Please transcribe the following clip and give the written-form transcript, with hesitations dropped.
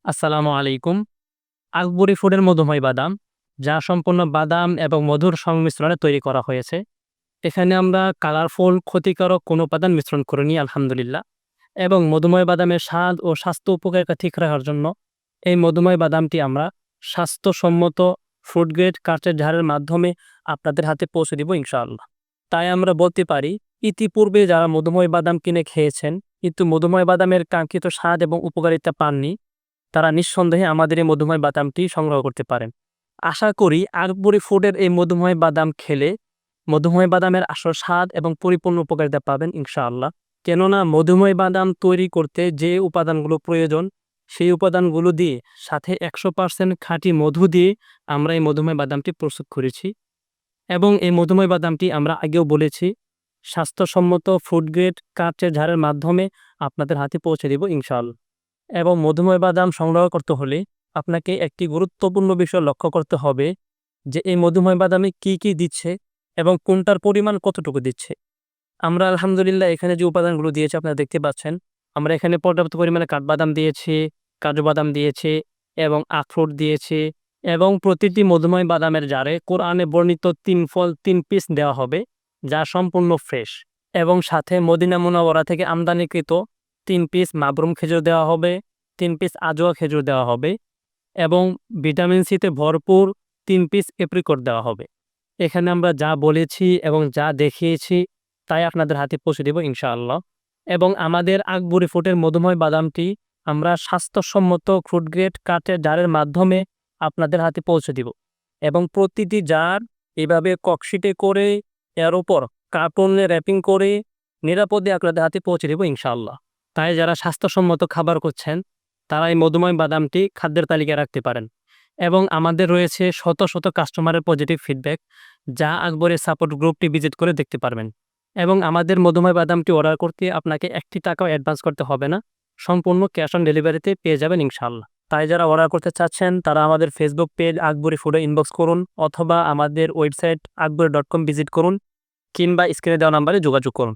আসসালামু আলাইকুম। আকবরী ফুডের মধুময় বাদাম, যা সম্পূর্ণ বাদাম এবং মধুর সংমিশ্রণে তৈরি করা হয়েছে। এখানে আমরা কালারফুল ক্ষতিকারক কোনো উপাদান মিশ্রণ করিনি আলহামদুলিল্লাহ। এবং মধুময় বাদামের স্বাদ ও স্বাস্থ্য উপকারিতা ঠিক রাখার জন্য এই মধুময় বাদামটি আমরা স্বাস্থ্যসম্মত ফুড গ্রেড কাঁচের ঝাড়ের মাধ্যমে আপনাদের হাতে পৌঁছে দিব ইনশাআল্লাহ। তাই আমরা বলতে পারি, ইতিপূর্বে যারা মধুময় বাদাম কিনে খেয়েছেন কিন্তু মধুময় বাদামের কাঙ্ক্ষিত স্বাদ এবং উপকারিতা পাননি, তারা নিঃসন্দেহে আমাদের এই মধুময় বাদামটি সংগ্রহ করতে পারেন। আশা করি আকবরী ফুডের এই মধুময় বাদাম খেলে মধুময় বাদামের আসল স্বাদ এবং পরিপূর্ণ উপকারিতা পাবেন ইনশাআল্লাহ। কেননা মধুময় বাদাম তৈরি করতে যে উপাদানগুলো প্রয়োজন, সেই উপাদানগুলো দিয়ে সাথে 100% খাঁটি মধু দিয়ে আমরা এই মধুময় বাদামটি প্রস্তুত করেছি। এবং এই মধুময় বাদামটি আমরা আগেও বলেছি, স্বাস্থ্যসম্মত ফুড গ্রেড কাঁচের ঝাড়ের মাধ্যমে আপনাদের হাতে পৌঁছে দেব ইনশাআল্লাহ। এবং মধুময় বাদাম সংগ্রহ করতে হলে আপনাকে একটি গুরুত্বপূর্ণ বিষয় লক্ষ্য করতে হবে যে এই মধুময় বাদামে কি কি দিচ্ছে এবং কোনটার পরিমাণ কতটুকু দিচ্ছে। আমরা আলহামদুলিল্লাহ এখানে যে উপাদানগুলো দিয়েছি আপনারা দেখতে পাচ্ছেন। আমরা এখানে পর্যাপ্ত পরিমাণে কাঠবাদাম দিয়েছি, কাজু বাদাম দিয়েছি এবং আখরোট দিয়েছি। এবং প্রতিটি মধুময় বাদামের জারে কোরআনে বর্ণিত 3 ফল 3 পিস দেওয়া হবে, যা সম্পূর্ণ ফ্রেশ। এবং সাথে মদিনা মুনাওয়ারা থেকে আমদানিকৃত 3 পিস মাবরুম খেজুর দেওয়া হবে, 3 পিস আজওয়া খেজুর দেওয়া হবে এবং ভিটামিন সিতে ভরপুর 3 পিস এপ্রিকট দেওয়া হবে। এখানে আমরা যা বলেছি এবং যা দেখিয়েছি তাই আপনাদের হাতে পৌঁছে দেব ইনশাআল্লাহ। এবং আমাদের আকবরী ফুডের মধুময় বাদামটি আমরা স্বাস্থ্যসম্মত ফুড গ্রেড কাঠের জারের মাধ্যমে আপনাদের হাতে পৌঁছে দিব। এবং প্রতিটি জার এভাবে ককশিটে করে এর উপর কার্টুনে র্যাপিং করে নিরাপদে আপনাদের হাতে পৌঁছে দেব ইনশাআল্লাহ। তাই যারা স্বাস্থ্যসম্মত খাবার করছেন তারা এই মধুময় বাদামটি খাদ্যের তালিকায় রাখতে পারেন। এবং আমাদের রয়েছে শত শত কাস্টমারের পজিটিভ ফিডব্যাক, যা আকবরের সাপোর্ট গ্রুপটি ভিজিট করে দেখতে পারবেন। এবং আমাদের মধুময় বাদামটি অর্ডার করতে আপনাকে 1 টাকাও অ্যাডভান্স করতে হবে না, সম্পূর্ণ ক্যাশ অন ডেলিভারিতে পেয়ে যাবেন ইনশাআল্লাহ। তাই যারা অর্ডার করতে চাচ্ছেন তারা আমাদের ফেসবুক পেজ আকবরী ফুডে ইনবক্স করুন অথবা আমাদের ওয়েবসাইট আকবরী.com ভিজিট করুন কিংবা স্ক্রিনে দেওয়া নাম্বারে যোগাযোগ করুন।